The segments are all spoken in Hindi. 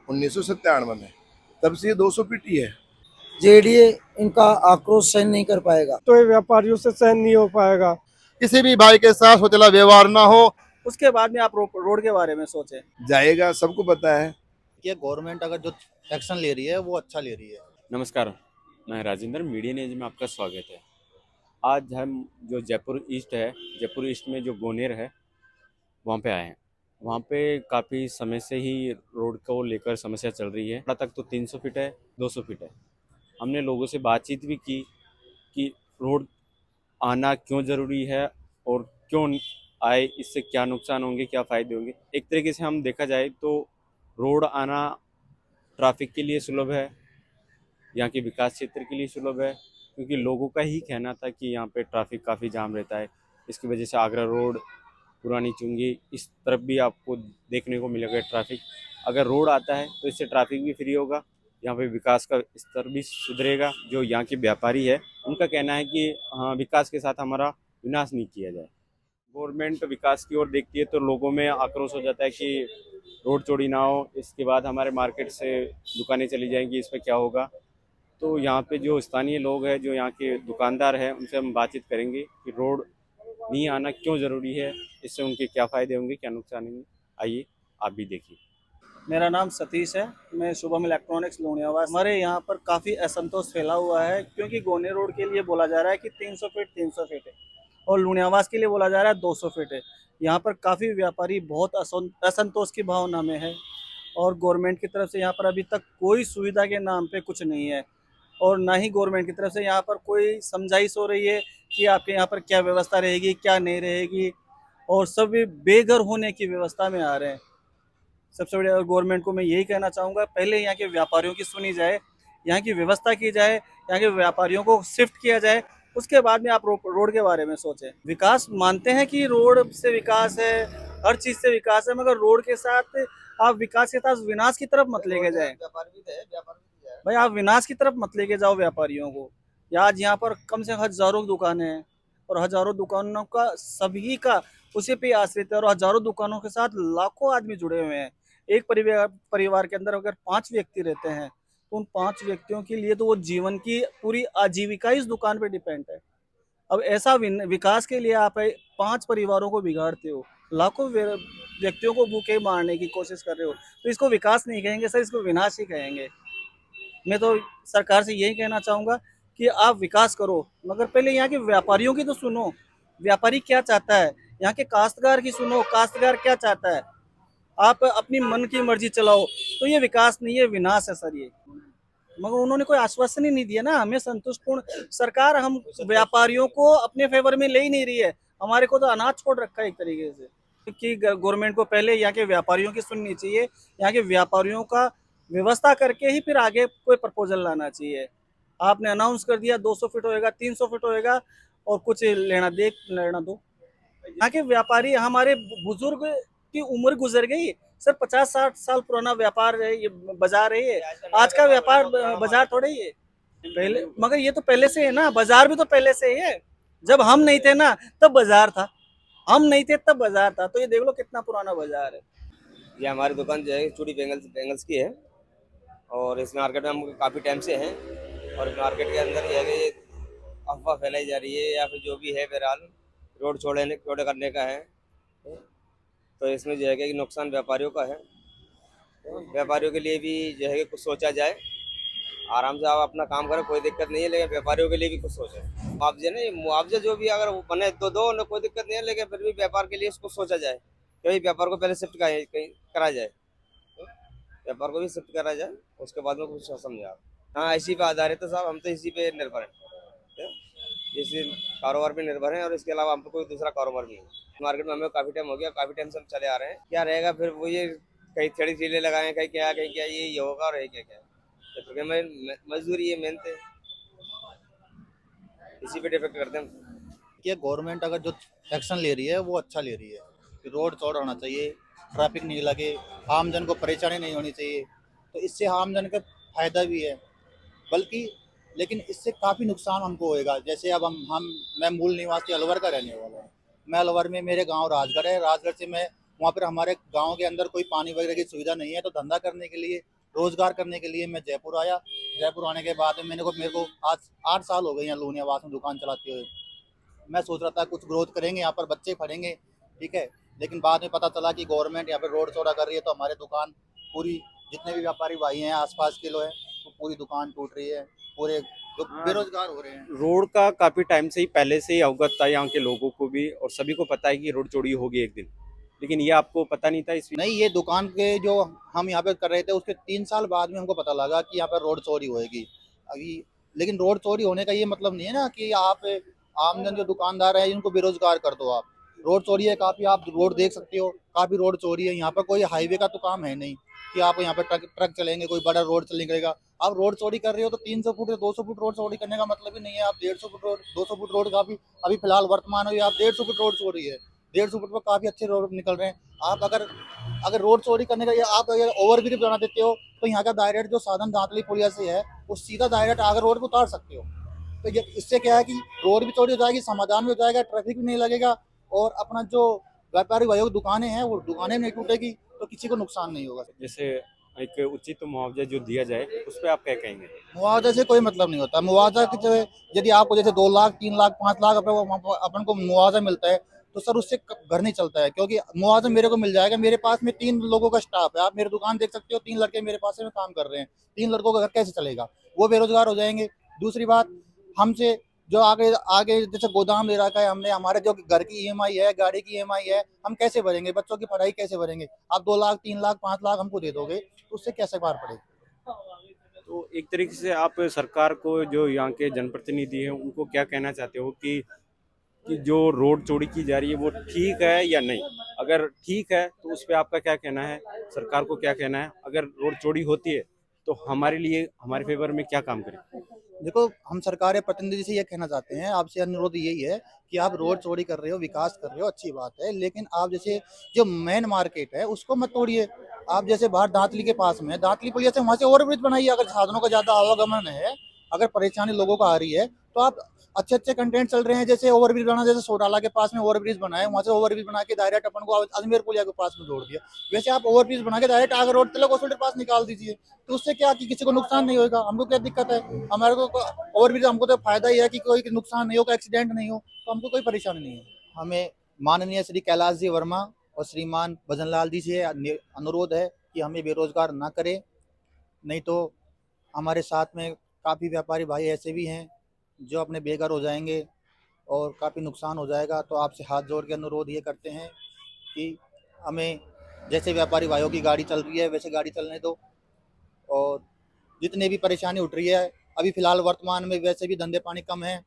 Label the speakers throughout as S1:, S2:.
S1: 1997 में, तब से ये 200 फीट ही है।
S2: जेडीए इनका आक्रोश सहन नहीं कर पाएगा,
S3: तो ये व्यापारियों से सहन नहीं हो पाएगा।
S1: किसी भी भाई के साथ सोचला व्यवहार ना हो,
S4: उसके बाद में आप रोड के बारे में सोचें।
S1: जाएगा, सबको पता है।
S5: कि गवर्नमेंट अगर जो एक्शन ले रही है वो अच्छा ले रही है।
S6: नमस्कार, मैं राजेंद्र, मीडिया न्यूज में आपका स्वागत है। आज हम जो जयपुर ईस्ट में जो गोनेर है वहाँ पे आए हैं। वहाँ पे काफ़ी समय से ही रोड को लेकर समस्या चल रही है। तक तो 300 फीट है, 200 फीट है। हमने लोगों से बातचीत भी की कि रोड आना क्यों ज़रूरी है और क्यों आए, इससे क्या नुकसान होंगे, क्या फ़ायदे होंगे। एक तरीके से हम देखा जाए तो रोड आना ट्रैफिक के लिए सुलभ है, यहाँ के विकास क्षेत्र के लिए सुलभ है, क्योंकि लोगों का ही कहना था कि यहाँ पे ट्रैफिक काफ़ी जाम रहता है। इसकी वजह से आगरा रोड, पुरानी चुंगी, इस तरफ भी आपको देखने को मिलेगा ट्रैफिक। अगर रोड आता है तो इससे ट्रैफिक भी फ्री होगा, यहाँ पे विकास का स्तर भी सुधरेगा। जो यहाँ के व्यापारी है उनका कहना है कि हाँ, विकास के साथ हमारा विनाश नहीं किया जाए। गवर्नमेंट विकास की ओर देखती है तो लोगों में आक्रोश हो जाता है कि रोड चौड़ी ना हो, इसके बाद हमारे मार्केट से दुकानें चली जाएंगी, इस पर क्या होगा। तो यहाँ पे जो स्थानीय लोग हैं, जो यहाँ के दुकानदार हैं, उनसे हम बातचीत करेंगे कि रोड नहीं आना क्यों ज़रूरी है, इससे उनके क्या फ़ायदे होंगे, क्या नुकसान होंगे। आइए आप भी देखिए।
S4: मेरा नाम सतीश है, मैं शुभम इलेक्ट्रॉनिक्स लोनियावास। हमारे यहाँ पर काफ़ी असंतोष फैला हुआ है, क्योंकि गोने रोड के लिए बोला जा रहा है कि 300 फीट है और लोनियावास के लिए बोला जा रहा है 200 फीट है। यहाँ पर काफ़ी व्यापारी बहुत असंतोष की भावना में है और गवर्नमेंट की तरफ से यहाँ पर अभी तक कोई सुविधा के नाम पे कुछ नहीं है और ना ही गवर्नमेंट की तरफ से यहाँ पर कोई समझाइश हो रही है कि आपके यहाँ पर क्या व्यवस्था रहेगी, क्या नहीं रहेगी, और सभी बेघर होने की व्यवस्था में आ रहे हैं। सबसे बड़ी गवर्नमेंट को मैं यही कहना चाहूँगा, पहले यहाँ के व्यापारियों की सुनी जाए, यहाँ की व्यवस्था की जाए, यहाँ के व्यापारियों को शिफ्ट किया जाए, उसके बाद में आप रोड के बारे में सोचें। विकास मानते हैं कि रोड से विकास है, हर चीज़ से विकास है, मगर रोड के साथ आप विकास के साथ विनाश की तरफ मत लेके जाए। भाई आप विनाश की तरफ मत लेके जाओ व्यापारियों को। आज यहाँ पर कम से कम हजारों दुकानें हैं और हजारों दुकानों का सभी का उसी पे आश्रित है और हजारों दुकानों के साथ लाखों आदमी जुड़े हुए हैं। एक परिवार के अंदर अगर 5 व्यक्ति रहते हैं तो उन 5 व्यक्तियों के लिए तो वो जीवन की पूरी आजीविका इस दुकान पे डिपेंड है। अब ऐसा विकास के लिए आप 5 परिवारों को बिगाड़ते हो, लाखों व्यक्तियों को भूखे मारने की कोशिश कर रहे हो, तो इसको विकास नहीं कहेंगे सर, इसको विनाश ही कहेंगे। मैं तो सरकार से यही कहना चाहूँगा कि आप विकास करो, मगर पहले यहाँ के व्यापारियों की तो सुनो, व्यापारी क्या चाहता है। यहाँ के काश्तकार की सुनो, काश्तकार क्या चाहता है। आप अपनी मन की मर्जी चलाओ तो ये विकास नहीं है, विनाश है सर ये। मगर उन्होंने कोई आश्वासन ही नहीं दिया ना हमें संतुष्टपूर्ण। सरकार हम व्यापारियों को अपने फेवर में ले ही नहीं रही है, हमारे को तो अनाज छोड़ रखा है एक तरीके से। कि गवर्नमेंट को पहले यहाँ के व्यापारियों की सुननी चाहिए, यहाँ के व्यापारियों का व्यवस्था करके ही फिर आगे कोई प्रपोजल लाना चाहिए। आपने अनाउंस कर दिया 200 फीट होएगा, 300 फीट होएगा और कुछ लेना दो। यहाँ के व्यापारी, हमारे बुजुर्ग की उम्र गुजर गई सर, 50-60 साल पुराना व्यापार है ये, बाजार है ये। आज का व्यापार बाजार थोड़े ही है पहले, मगर ये तो पहले से है ना, बाजार भी तो पहले से ही है। जब हम नहीं थे ना तब बाजार था, हम नहीं थे तब बाजार था, तो ये देख लो कितना पुराना बाजार है।
S7: ये हमारी दुकान जो है चूड़ी बेंगल्स की है और इस मार्केट में हम काफ़ी टाइम से हैं और मार्केट के अंदर ये है कि अफवाह फैलाई जा रही है या फिर जो भी है, बहरहाल रोड चौड़े करने का है। तो इसमें जो है कि नुकसान व्यापारियों का है, व्यापारियों के लिए भी जो है कि कुछ सोचा जाए। आराम से आप अपना काम करें, कोई दिक्कत नहीं है, लेकिन व्यापारियों के लिए भी कुछ सोचें। मुआवजे नहीं, मुआवजा जो भी अगर बने तो दो ना, कोई दिक्कत नहीं है, लेकिन फिर भी व्यापार के लिए इसको सोचा जाए कि व्यापार को पहले शिफ्ट कहीं करा जाए, व्यापार को भी शिफ्ट करा जाए, उसके बाद में कुछ समझे आप। हाँ, इसी पे आधारित है साहब, हम तो इसी पे निर्भर हैं, इसी कारोबार पे निर्भर हैं और इसके अलावा हम तो कोई दूसरा कारोबार नहीं है। मार्केट में हमें काफ़ी टाइम हो गया, काफ़ी टाइम से हम चले आ रहे हैं। क्या रहेगा फिर वो ये कहीं थेड़ी ठेले लगाए, कहीं क्या ये होगा और क्या क्या, तो मजदूरी है, मेहनत है, इसी पे डिपेंड करते हैं।
S5: कि गवर्नमेंट अगर जो एक्शन ले रही है वो अच्छा ले रही है कि रोड चौड़ा होना चाहिए, ट्रैफिक नहीं लगे, आमजन को परेशानी नहीं होनी चाहिए, तो इससे आमजन का फायदा भी है। बल्कि लेकिन इससे काफ़ी नुकसान हमको होएगा। जैसे अब मैं मूल निवासी अलवर का रहने वाला हूँ। मैं अलवर में, मेरे गांव राजगढ़ है, राजगढ़ से मैं वहाँ पर हमारे गांव के अंदर कोई पानी वगैरह की सुविधा नहीं है। तो धंधा करने के लिए, रोजगार करने के लिए मैं जयपुर आया। जयपुर आने के बाद में मेरे को आज 8 साल हो गए यहाँ लूनियावास में दुकान चलाते हुए। मैं सोच रहा था कुछ ग्रोथ करेंगे, यहाँ पर बच्चे पढ़ेंगे, ठीक है, लेकिन बाद में पता चला कि गवर्नमेंट यहाँ पर रोड चौड़ा कर रही है। तो हमारे दुकान पूरी, जितने भी व्यापारी भाई हैं आसपास के लोग हैं, तो पूरी दुकान टूट रही है, पूरे जो बेरोजगार हो रहे हैं।
S6: रोड का काफी टाइम से ही, पहले से ही अवगत था यहाँ के लोगों को भी, और सभी को पता है कि रोड चौड़ी होगी एक दिन, लेकिन ये आपको पता नहीं था इस
S5: नहीं, ये दुकान के जो हम यहाँ पे कर रहे थे उसके 3 साल बाद में हमको पता लगा कि यहाँ पर रोड चोरी होएगी अभी। लेकिन रोड चोरी होने का ये मतलब नहीं है ना कि आप आमदन जो दुकानदार है इनको बेरोजगार कर दो। आप रोड चोरी है काफी, आप रोड देख सकते हो, काफी रोड चोरी है। यहाँ पर कोई हाईवे का तो काम है नहीं कि आप यहाँ पर ट्रक चलेंगे, कोई बड़ा रोड निकलेगा। आप रोड चोरी कर रहे हो तो 300 फुट या 200 फुट रोड चोरी करने का मतलब ही नहीं है। आप 150 फुट रोड, 200 फुट रोड का भी अभी फिलहाल वर्तमान में आप 150 फुट रोड चोरी है। 150 फुट पर काफी अच्छे रोड निकल रहे हैं। आप अगर रोड चोरी करने का या आप अगर ओवरब्रिज बना देते हो तो यहाँ का डायरेक्ट जो साधन दांतली पुलिया से है वो सीधा डायरेक्ट आगे रोड पे उतार सकते हो। तो ये इससे क्या है कि रोड भी चोरी हो जाएगी, समाधान भी हो जाएगा, ट्रैफिक भी नहीं लगेगा, और अपना जो व्यापारी भाइयों की दुकानें हैं वो दुकानें नहीं टूटेगी, तो किसी को नुकसान नहीं होगा।
S6: जैसे एक उचित मुआवजा जो दिया जाए उस पर आप क्या कहेंगे?
S5: मुआवजे से कोई मतलब नहीं होता। मुआवजा की जो है, यदि आपको जैसे 2 लाख 3 लाख 5 लाख अपन को मुआवजा मिलता है तो सर उससे घर नहीं चलता है, क्योंकि मुआवजा मेरे को मिल जाएगा। मेरे पास में 3 लोगों का स्टाफ है, आप मेरी दुकान देख सकते हो, 3 लड़के मेरे पास में काम कर रहे हैं। 3 लड़कों का घर कैसे चलेगा? वो बेरोजगार हो जाएंगे। दूसरी बात, हमसे जो आगे आगे जैसे गोदाम ले रखा है हमने, हमारे जो घर की ईएमआई है, गाड़ी की ईएमआई है, हम कैसे भरेंगे? बच्चों की पढ़ाई कैसे भरेंगे? आप 2 लाख 3 लाख 5 लाख हमको दे दोगे तो उससे कैसे पार पड़ेगा?
S6: तो एक तरीके से आप सरकार को, जो यहाँ के जनप्रतिनिधि हैं, उनको क्या कहना चाहते हो कि जो रोड चौड़ी की जा रही है वो ठीक है या नहीं? अगर ठीक है तो उस पर आपका क्या कहना है? सरकार को क्या कहना है? अगर रोड चौड़ी होती है तो हमारे लिए, हमारे फेवर में क्या काम करें?
S5: देखो, हम सरकारी प्रतिनिधि से ये कहना चाहते हैं, आपसे अनुरोध यही है कि आप रोड चौड़ी कर रहे हो, विकास कर रहे हो, अच्छी बात है, लेकिन आप जैसे जो मेन मार्केट है उसको मत तोड़िए। आप जैसे बाहर दांतली के पास में, दांतली पुलिया से वहां से ओवरब्रिज बनाइए। अगर साधनों का ज्यादा आवागमन है, अगर परेशानी लोगों को आ रही है, तो आप अच्छे अच्छे कंटेंट चल रहे हैं, जैसे ओवरब्रिज बना, जैसे सोडाला के पास में ओवरब्रिज बनाए, वहां से ओवरब्रिज बना के डायरेक्ट अपन को अजमेर पुलिया के पास में जोड़ दिया। वैसे आप ओवरब्रिज बना के डायरेक्ट आगे रोड तिलक हॉस्पिटल के पास निकाल दीजिए, तो उससे क्या कि किसी को नुकसान नहीं होगा। हमको क्या दिक्कत है? हमारे को ओवरब्रिज, हमको तो फायदा ही है कि कोई नुकसान नहीं हो, एक्सीडेंट नहीं हो, तो हमको कोई परेशानी नहीं है। हमें माननीय श्री कैलाश जी वर्मा और श्रीमान भजनलाल जी से अनुरोध है कि हमें बेरोजगार ना करें, नहीं तो हमारे साथ में काफ़ी व्यापारी भाई ऐसे भी हैं जो अपने बेघर हो जाएंगे और काफ़ी नुकसान हो जाएगा। तो आपसे हाथ जोड़ के अनुरोध ये करते हैं कि हमें, जैसे व्यापारी भाइयों की गाड़ी चल रही है वैसे गाड़ी चलने दो, और जितने भी परेशानी उठ रही है अभी फ़िलहाल वर्तमान में, वैसे भी धंधे पानी कम है,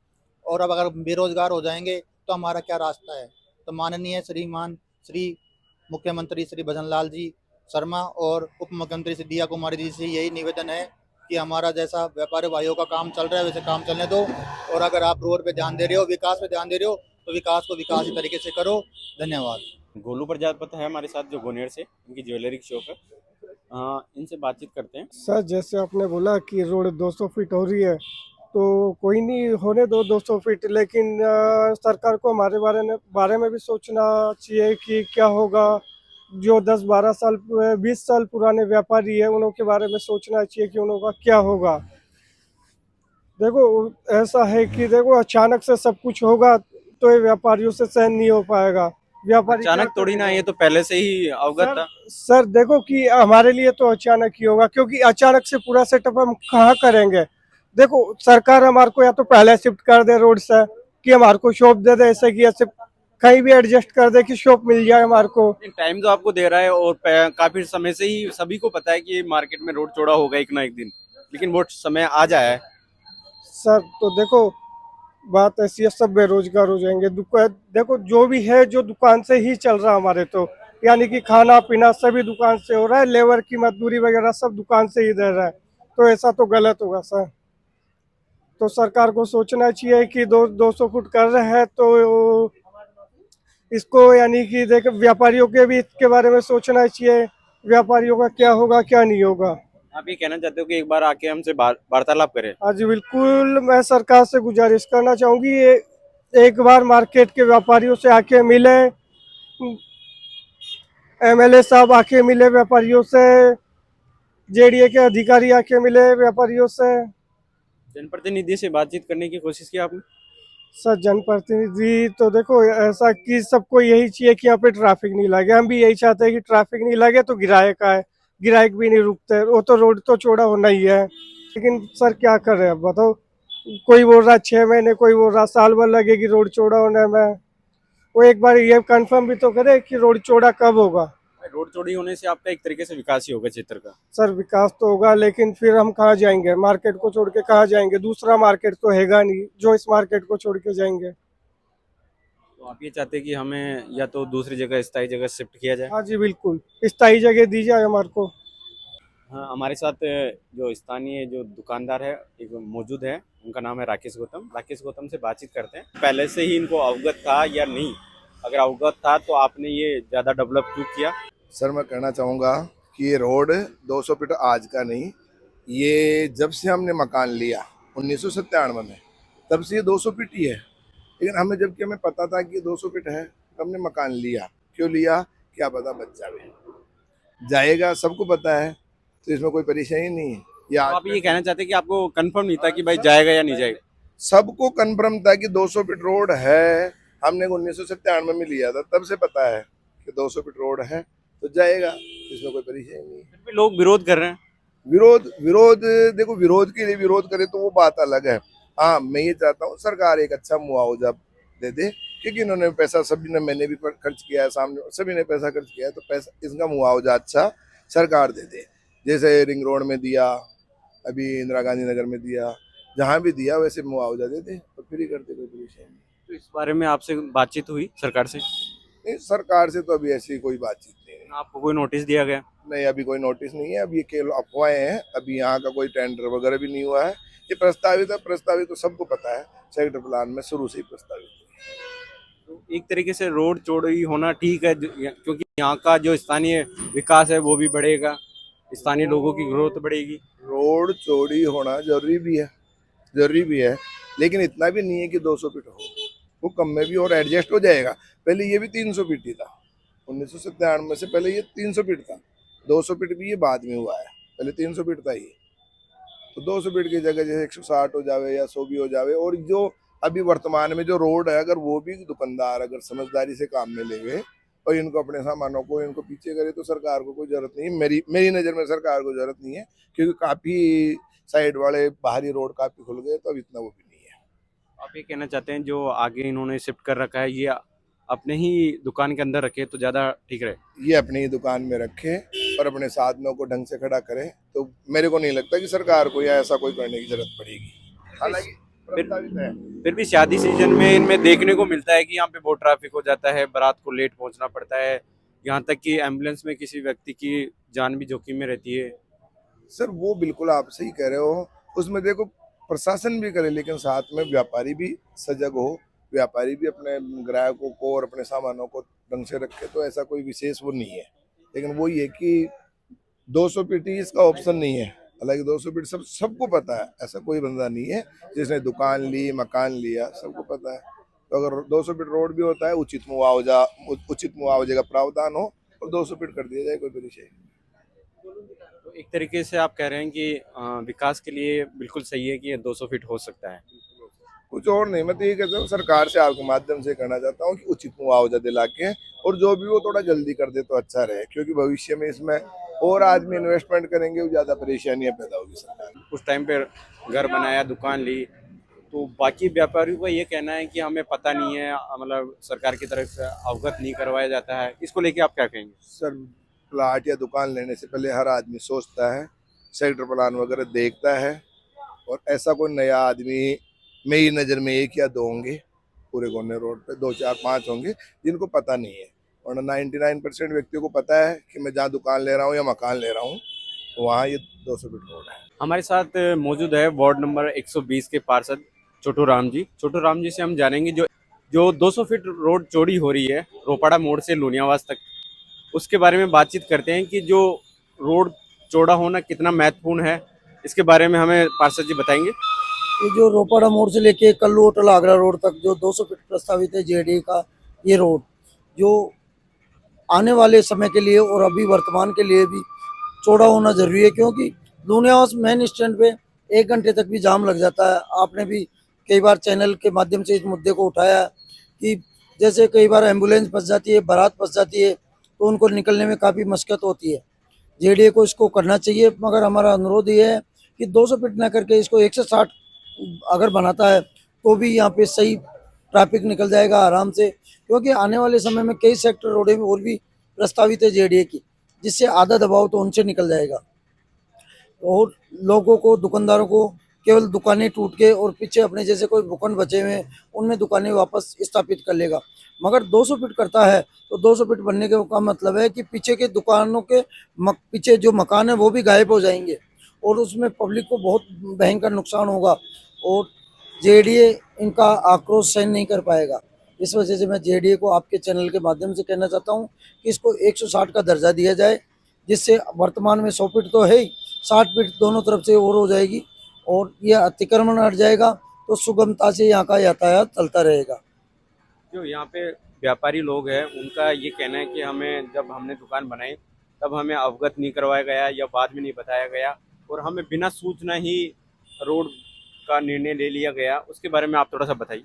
S5: और अब अगर बेरोजगार हो जाएंगे तो हमारा क्या रास्ता है? तो माननीय श्री मुख्यमंत्री श्री भजनलाल जी शर्मा और उप मुख्यमंत्री श्री दिया कुमारी जी से यही निवेदन है कि हमारा जैसा व्यापारी भाइयों का काम चल रहा है वैसे काम चलने दो, और अगर आप रोड पे ध्यान दे रहे हो, विकास पे ध्यान दे रहे हो, तो विकास को विकास तरीके से करो। धन्यवाद।
S6: गोलू प्रजापति है हमारे साथ, जो गोनेर से, इनकी ज्वेलरी की शॉप है। इनसे बातचीत करते हैं।
S3: सर जैसे आपने बोला कि रोड 200 फीट हो रही है, तो कोई नहीं, होने दो 200 फीट, लेकिन सरकार को हमारे बारे में भी सोचना चाहिए कि क्या होगा। जो 10-12 साल 20 साल पुराने व्यापारी है उनके बारे में सोचना चाहिए कि उनका क्या होगा। देखो ऐसा है कि देखो अचानक से सब कुछ होगा तो ये व्यापारियों से सहन नहीं हो पाएगा। व्यापारी
S6: अचानक थोड़ी ना, ये तो पहले से ही अवगत था।
S3: सर देखो कि हमारे लिए तो अचानक ही होगा, क्योंकि अचानक से पूरा सेटअप हम कहाँ करेंगे। देखो सरकार हमारे को या तो पहले शिफ्ट कर दे रोड से, कि हमारे को शॉप दे दे, ऐसे कि ऐसे कहीं भी एडजस्ट कर दे कि शॉप मिल जाए हमारे को।
S6: टाइम तो आपको दे रहा है, और काफी समय से ही सभी को पता है कि मार्केट में रोड चौड़ा होगा एक ना एक दिन, लेकिन वो समय आ जाए है।
S3: सर तो देखो बात ऐसी है, सब बेरोजगार हो जाएंगे। देखो जो भी है, जो दुकान से ही चल रहा हमारे, तो यानी कि खाना पीना सभी दुकान से हो रहा है, लेबर की मजदूरी वगैरह सब दुकान से ही दे रहा है, तो ऐसा तो गलत होगा सर। तो सरकार को सोचना चाहिए कि 200 फुट कर रहे हैं तो इसको, यानी कि देखो व्यापारियों के भी इसके बारे में सोचना चाहिए, व्यापारियों का क्या होगा क्या नहीं होगा।
S6: आप ये कहना चाहते हो कि एक बार आके हमसे वार्तालाप करें?
S3: हाँ जी बिल्कुल, मैं सरकार से गुजारिश करना चाहूँगी, एक बार मार्केट के व्यापारियों से आके मिले, एमएलए साहब आके मिले व्यापारियों से, जेडीए के अधिकारी आके मिले व्यापारियों से।
S6: जनप्रतिनिधि से बातचीत करने की कोशिश की आपने?
S3: सर जनप्रतिनिधि तो देखो ऐसा कि सबको यही चाहिए कि यहाँ पे ट्रैफिक नहीं लगे, हम भी यही चाहते हैं कि ट्रैफिक नहीं लगे तो गिरायक आए, गिरायक भी नहीं रुकते, वो तो रोड तो चौड़ा होना ही है। लेकिन सर क्या कर रहे हैं अब बताओ, कोई बोल रहा 6 महीने, कोई बोल रहा साल भर लगेगी रोड चौड़ा होने में। वो एक बार ये कंफर्म भी तो करे कि रोड चौड़ा कब होगा।
S6: रोड चौड़ी होने से आपका एक तरीके से विकास ही होगा क्षेत्र का।
S3: सर विकास तो होगा, लेकिन फिर हम कहाँ जाएंगे, मार्केट को छोड़ के कहाँ जाएंगे, दूसरा मार्केट तो हैगा नहीं जो इस मार्केट को छोड़ के जाएंगे।
S6: तो आप ये चाहते हैं कि हमें या तो दूसरी जगह, स्थायी जगह शिफ्ट किया जाए?
S3: हाँ जी बिल्कुल, स्थायी जगह दी जाए हमारे को।
S6: हाँ, हमारे साथ जो स्थानीय जो दुकानदार है एक मौजूद है, उनका नाम है राकेश गौतम। राकेश गौतम से बातचीत करते हैं। पहले से ही इनको अवगत था या नहीं? अगर अवगत था तो आपने ये ज़्यादा डेवलप क्यों किया?
S1: सर मैं कहना चाहूँगा कि ये रोड 200 फीट आज का नहीं, ये जब से हमने मकान लिया 1997 में, तब से ये 200 फीट ही है। लेकिन हमें जबकि हमें पता था कि ये 200 फीट है, तो हमने मकान लिया। क्यों लिया? क्या पता बच जाएगा, सबको पता है, तो इसमें कोई परेशानी नहीं है।
S6: तो आप ये कहना चाहते हैं कि आपको कंफर्म नहीं था कि भाई जाएगा या नहीं जाएगा?
S1: सबको कन्फर्म था कि 200 फीट रोड है। हमने 1997 में लिया था, तब से पता है कि 200 फीट रोड है तो जाएगा, इसमें कोई परेशानी नहीं है।
S6: फिर भी लोग विरोध कर रहे हैं।
S1: विरोध देखो, विरोध के लिए विरोध करे तो वो बात अलग है। हाँ, मैं ये चाहता हूँ सरकार एक अच्छा मुआवजा दे दे, क्योंकि इन्होंने पैसा, सभी ने, मैंने भी खर्च किया है, सामने सभी ने पैसा खर्च किया है, तो पैसा इसका मुआवजा अच्छा सरकार दे दे। जैसे रिंग रोड में दिया, अभी इंदिरा गांधी नगर में दिया, जहाँ भी दिया वैसे मुआवजा दे दे तो फ्री कर दे, कोई परेशानी नहीं।
S6: तो इस बारे में आपसे बातचीत हुई सरकार से?
S1: नहीं, सरकार से तो अभी ऐसी कोई बातचीत नहीं है।
S6: आपको कोई नोटिस दिया गया?
S1: नहीं, अभी कोई नोटिस नहीं है। अभी ये केवल अफवाहें हैं, अभी यहाँ का कोई टेंडर वगैरह भी नहीं हुआ है। ये प्रस्तावित है, प्रस्तावित तो सबको पता है, सेक्टर प्लान में शुरू से ही प्रस्तावित है।
S6: तो एक तरीके से रोड चौड़ी होना ठीक है, क्योंकि यहाँ का जो स्थानीय विकास है वो भी बढ़ेगा, स्थानीय लोगों की ग्रोथ बढ़ेगी।
S1: रोड चौड़ी होना जरूरी भी है, लेकिन इतना भी नहीं है कि 200 फीट हो, वो कम में भी और एडजस्ट हो जाएगा। पहले ये भी 300 फीट ही था, 1997 में से पहले ये 300 फीट था। 200 फीट भी ये बाद में हुआ है, पहले 300 फीट था ये। तो 200 फीट की जगह जैसे 160 हो जावे या 100 भी हो जावे। और जो अभी वर्तमान में जो रोड है, अगर वो भी दुकानदार अगर समझदारी से काम में लेवे और इनको अपने सामानों को इनको पीछे करे तो सरकार को कोई जरूरत नहीं है। मेरी नज़र में सरकार को जरूरत नहीं है, क्योंकि काफ़ी साइड वाले बाहरी रोड काफ़ी खुल गए, तो अब इतना वो भी नहीं है।
S6: आप ये कहना चाहते हैं जो आगे इन्होंने शिफ्ट कर रखा है ये अपने ही दुकान के अंदर रखे तो ज़्यादा ठीक रहे?
S1: ये अपनी ही दुकान में रखे और अपने साधनों को ढंग से खड़ा करे, तो मेरे को नहीं लगता कि सरकार को या ऐसा कोई करने की जरूरत पड़ेगी। हालांकि प्रस्तावित है।
S6: फिर भी शादी सीजन में इनमें देखने को मिलता है कि यहाँ पे बहुत ट्रैफिक हो जाता है, बारात को लेट पहुंचना पड़ता है, यहाँ तक कि एम्बुलेंस में किसी व्यक्ति की जान भी जोखिम में रहती है।
S1: सर वो बिल्कुल आप सही कह रहे हो, उसमें देखो प्रशासन भी करे, लेकिन साथ में व्यापारी भी सजग हो, व्यापारी भी अपने ग्राहकों को और अपने सामानों को ढंग से रखे, तो ऐसा कोई विशेष वो नहीं है। लेकिन वो ये कि 200 फीट ही इसका ऑप्शन नहीं है। हालांकि 200 फीट सबको पता है, ऐसा कोई बंदा नहीं है जिसने दुकान ली, मकान लिया, सबको पता है। तो अगर 200 फीट रोड भी होता है, उचित मुआवजे का प्रावधान हो और 200 फीट कर दिया जाए, कोई परेशानी नहीं।
S6: तो एक तरीके से आप कह रहे हैं कि विकास के लिए बिल्कुल सही है कि ये 200 फीट हो सकता है।
S1: कुछ और नहीं, मैं तो ये कहता हूँ सरकार से आपके माध्यम से कहना चाहता हूँ कि उचित मुआवजा दिला के, और जो भी वो थोड़ा जल्दी कर दे तो अच्छा रहे, क्योंकि भविष्य में इसमें और आदमी इन्वेस्टमेंट करेंगे, वो ज़्यादा परेशानियाँ पैदा होगी सरकार।
S6: उस टाइम पे घर बनाया, दुकान ली, तो बाकी व्यापारियों का ये कहना है कि हमें पता नहीं है, मतलब सरकार की तरफ से अवगत नहीं करवाया जाता है। इसको लेके आप क्या कहेंगे?
S1: सर प्लाट या दुकान लेने से पहले हर आदमी सोचता है, सेक्टर प्लान वगैरह देखता है, और ऐसा कोई नया आदमी मेरी नज़र में 1 या 2 होंगे पूरे गोने रोड पे, 2, 4, 5 होंगे जिनको पता नहीं है। और 99% व्यक्तियों को पता है कि मैं जहाँ दुकान ले रहा हूँ या मकान ले रहा हूँ वहाँ ये 200 फीट रोड है।
S6: हमारे साथ मौजूद है वार्ड नंबर 120 के पार्षद छोटू राम जी। छोटू राम जी से हम जानेंगे जो 200 फीट रोड चौड़ी हो रही है रोपाड़ा मोड़ से लुनियावास तक, उसके बारे में बातचीत करते हैं कि जो रोड चौड़ा होना कितना महत्वपूर्ण है। इसके बारे में हमें पार्षद जी बताएंगे।
S2: ये जो रोपाड़ा मोड़ से लेके कल्लू होटल आगरा रोड तक जो 200 फीट प्रस्तावित है जेडीए का, ये रोड जो आने वाले समय के लिए और अभी वर्तमान के लिए भी चौड़ा होना जरूरी है, क्योंकि लुनियावास मेन स्टैंड पे 1 घंटे तक भी जाम लग जाता है। आपने भी कई बार चैनल के माध्यम से इस मुद्दे को उठाया है कि जैसे कई बार एम्बुलेंस फंस जाती है, बारात फंस जाती है, तो उनको निकलने में काफ़ी मशक्कत होती है। जेडीए को इसको करना चाहिए, मगर हमारा अनुरोध ये है कि 200 फीट ना करके इसको 160 अगर बनाता है तो भी यहाँ पे सही ट्रैफिक निकल जाएगा आराम से, क्योंकि आने वाले समय में कई सेक्टर रोडें में और भी प्रस्तावित है जेडीए की, जिससे आधा दबाव तो उनसे निकल जाएगा और लोगों को, दुकानदारों को केवल दुकानें टूट के और पीछे अपने जैसे कोई भूखंड बचे हुए हैं उनमें दुकानें वापस स्थापित कर लेगा। मगर 200 फीट करता है तो 200 फीट बनने का मतलब है कि पीछे के दुकानों के पीछे जो मकान है वो भी गायब हो जाएंगे और उसमें पब्लिक को बहुत भयंकर नुकसान होगा और जेडीए इनका आक्रोश सहन नहीं कर पाएगा। इस वजह से मैं जेडीए को आपके चैनल के माध्यम से कहना चाहता हूँ कि इसको 160 का दर्जा दिया जाए, जिससे वर्तमान में 100 फीट तो है ही, 60 फीट दोनों तरफ से और हो जाएगी और यह अतिक्रमण हट जाएगा तो सुगमता से यहाँ का यातायात चलता रहेगा।
S6: जो यहाँ पे व्यापारी लोग हैं उनका ये कहना है कि हमें, जब हमने दुकान बनाई तब हमें अवगत नहीं करवाया गया या बाद में नहीं बताया गया और हमें बिना सूचना ही रोड का निर्णय ले लिया गया। उसके बारे में आप थोड़ा सा बताइए।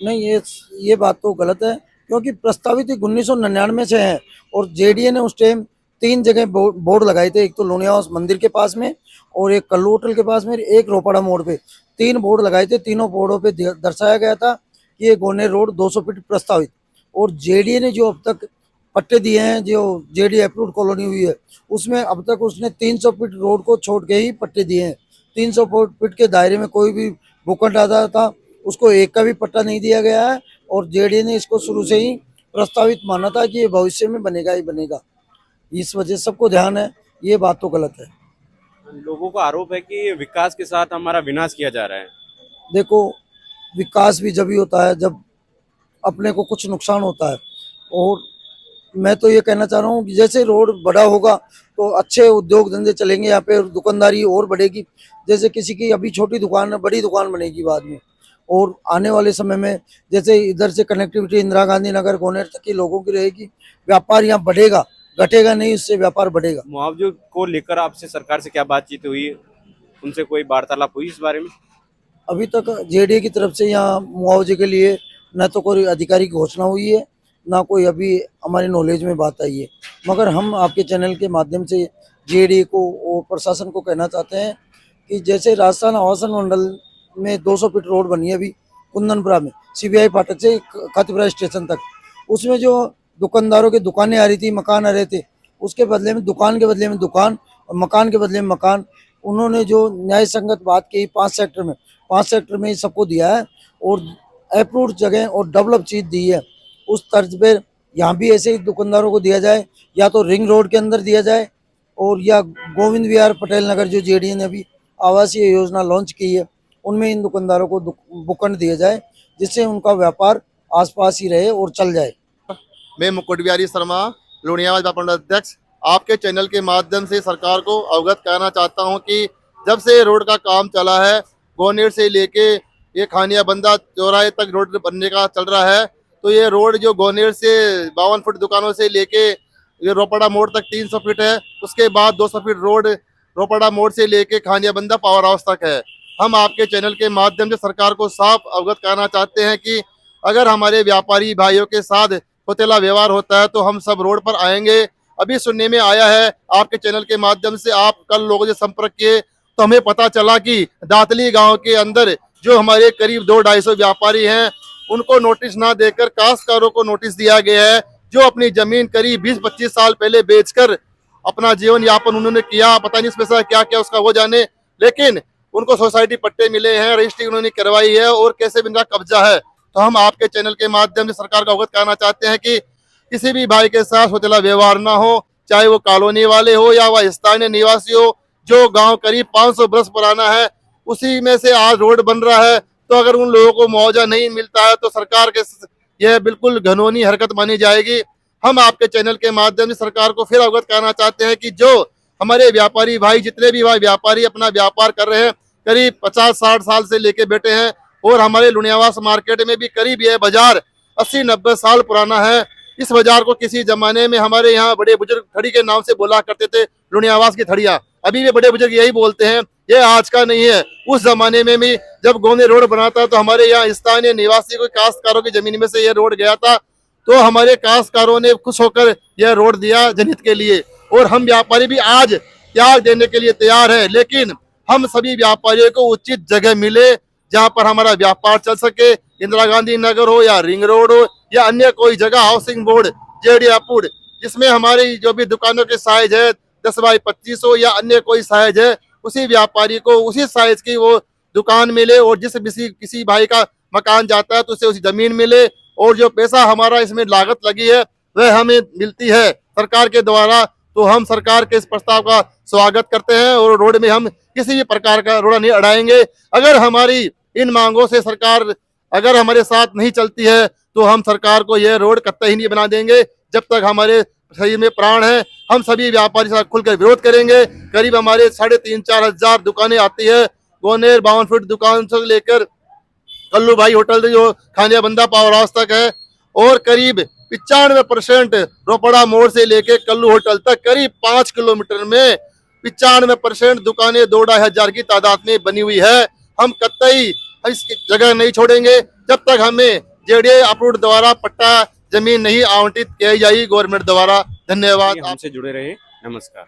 S2: नहीं, ये बात तो गलत है, क्योंकि प्रस्तावित 1999 से है और जेडीए ने उस टाइम 3 जगह बोर्ड लगाए थे, एक तो लुनियावास मंदिर के पास में और एक कल्लू होटल के पास में, एक रोपड़ा मोड़ पे 3 बोर्ड लगाए थे। तीनों बोर्डों पे दर्शाया गया था कि ये गोनेर रोड 200 फीट प्रस्तावित, और जेडीए ने जो अब तक पट्टे दिए हैं, जो जेडीए अप्रूव्ड कॉलोनी हुई है, उसमें अब तक उसने 300 फीट रोड को छोड़ के ही पट्टे दिए हैं। 300 फीट के दायरे में कोई भी भूखंड आता था उसको एक का भी पट्टा नहीं दिया गया है और जेडीए ने इसको शुरू से ही प्रस्तावित माना था कि ये भविष्य में बनेगा ही बनेगा। इस वजह से सबको ध्यान है, ये बात तो गलत है।
S6: लोगों का आरोप है कि विकास के साथ हमारा विनाश किया जा रहा है।
S2: देखो, विकास भी जब ही होता है जब अपने को कुछ नुकसान होता है, और मैं तो ये कहना चाह रहा हूँ कि जैसे रोड बड़ा होगा तो अच्छे उद्योग धंधे चलेंगे, यहाँ पे दुकानदारी और बढ़ेगी। जैसे किसी की अभी छोटी दुकान है, बड़ी दुकान बनेगी बाद में, और आने वाले समय में जैसे इधर से कनेक्टिविटी इंदिरा गांधी नगर गोनेर तक की लोगों की रहेगी, व्यापार यहाँ बढ़ेगा, घटेगा नहीं, इससे व्यापार बढ़ेगा।
S6: मुआवजे को लेकर आपसे सरकार से क्या बातचीत हुई, उनसे कोई वार्तालाप हुई इस बारे में?
S2: अभी तक जेडीए की तरफ से यहाँ मुआवजे के लिए न तो कोई आधिकारिक घोषणा हुई है, ना कोई अभी हमारी नॉलेज में बात आई है। मगर हम आपके चैनल के माध्यम से जेडीए को और प्रशासन को कहना चाहते हैं कि जैसे राजस्थान आवासन मंडल में 200 फीट रोड बनी है अभी कुंदनपुरा में, सीबीआई फाटक से खातीपुरा स्टेशन तक, उसमें जो दुकानदारों की दुकानें आ रही थी, मकान आ रहे थे, उसके बदले में दुकान के बदले में दुकान और मकान के बदले में मकान, उन्होंने जो न्याय संगत बात की 5 सेक्टर में सबको दिया है और अप्रूव्ड जगह और डेवलप चीज़ दी है। उस तर्ज पर यहाँ भी ऐसे ही दुकानदारों को दिया जाए, या तो रिंग रोड के अंदर दिया जाए और या गोविंद विहार पटेल नगर जो जेडीए ने अभी आवासीय योजना लॉन्च की है उनमें इन दुकानदारों को भूखंड दिया जाए, जिससे उनका व्यापार आसपास ही रहे और चल जाए।
S8: मैं मुकुट बिहारी शर्मा, लुनियावास व्यापार मंडल अध्यक्ष, आपके चैनल के माध्यम से सरकार को अवगत कराना चाहता हूं कि जब से रोड का काम चला है, गोनेर से लेके ये खानिया बंदा चौराहे तक रोड बनने का चल रहा है, तो ये रोड जो गोनेर से 52 फुट दुकानों से लेके ये रोपड़ा मोड़ तक 300 फीट है, उसके बाद 200 फीट रोड रोपड़ा मोड़ से लेके खानिया बंदा पावर हाउस तक है। हम आपके चैनल के माध्यम से सरकार को साफ अवगत कराना चाहते हैं कि अगर हमारे व्यापारी भाइयों के साथ सौतेला व्यवहार होता है तो हम सब रोड पर आएंगे। अभी सुनने में आया है आपके चैनल के माध्यम से, आप कल लोगों से संपर्क किए तो हमें पता चला कि दातली गांव के अंदर जो हमारे करीब 200-250 व्यापारी हैं उनको नोटिस ना देकर काश्तकारों को नोटिस दिया गया है, जो अपनी जमीन करीब 20-25 साल पहले बेचकर अपना जीवन यापन उन्होंने किया। पता नहीं इसमें से क्या क्या उसका वो जाने, लेकिन उनको सोसाइटी पट्टे मिले हैं, रजिस्ट्री उन्होंने करवाई है और कैसे भी इनका कब्जा है। तो हम आपके चैनल के माध्यम से सरकार को अवगत कराना चाहते हैं कि किसी भी भाई के साथ सौतेला व्यवहार ना हो, चाहे वो कॉलोनी वाले हो या वह स्थानीय निवासी हो। जो गांव करीब 500 बरस पुराना है, उसी में से आज रोड बन रहा है, तो अगर उन लोगों को मुआवजा नहीं मिलता है तो सरकार के यह बिल्कुल घिनौनी हरकत मानी जाएगी। हम आपके चैनल के माध्यम से सरकार को फिर अवगत कराना चाहते हैं कि जो हमारे व्यापारी भाई, जितने भी भाई व्यापारी अपना व्यापार कर रहे हैं, करीब 50-60 साल से लेके बैठे हैं, और हमारे लुनियावास मार्केट में भी करीब यह बाजार 80-90 साल पुराना है। इस बाजार को किसी जमाने में हमारे यहाँ बड़े बुजुर्ग थड़ी के नाम से बोला करते थे, लुणियावास की थड़िया। अभी भी बड़े बुजुर्ग यही बोलते हैं, ये आज का नहीं है। उस जमाने में भी जब गोने रोड बना था तो हमारे यहाँ स्थानीय निवासी कोई काश्तकारों की जमीन में से यह रोड गया था, तो हमारे काश्तकारों ने खुश होकर यह रोड दिया जनहित के लिए। और हम व्यापारी भी आज त्याग देने के लिए तैयार है, लेकिन हम सभी व्यापारियों को उचित जगह मिले जहां पर हमारा व्यापार चल सके। इंदिरा गांधी नगर हो या रिंग रोड हो या अन्य कोई जगह, हाउसिंग बोर्ड, जेडीआपुर, जिसमें हमारी जो भी दुकानों के साइज है 10 बाई 25 हो या अन्य कोई साइज है, उसी व्यापारी को उसी साइज की वो दुकान मिले। और जिस किसी भाई का मकान जाता है तो उसे उसी जमीन मिले। और जो पैसा हमारा इसमें लागत लगी है वह हमें मिलती है सरकार के द्वारा। तो हम सरकार के इस प्रस्ताव का स्वागत करते हैं और रोड में हम किसी भी प्रकार का रोड़ा नहीं अड़ाएंगे। अगर हमारी इन मांगों से सरकार अगर हमारे साथ नहीं चलती है तो हम सरकार को यह रोड कतई नहीं बना देंगे। जब तक हमारे शरीर में प्राण है हम सभी व्यापारी साथ खुलकर विरोध करेंगे। करीब हमारे 3,500-4 हजार दुकानें आती है, गोनेर 52 फीट दुकान से लेकर कल्लू भाई होटल जो खानिया बंदा पावर हाउस तक है, और करीब 95% रोपड़ा मोड़ से लेके कल्लू होटल तक करीब 5 किलोमीटर में 95% दुकानें 2-2.5 हजार की तादाद में बनी हुई है। हम कतई इस जगह नहीं छोड़ेंगे जब तक हमें जेडीए अप्रूव्ड द्वारा पट्टा जमीन नहीं आवंटित किया जाएगी गवर्नमेंट द्वारा। धन्यवाद।
S6: हमसे जुड़े रहे, नमस्कार।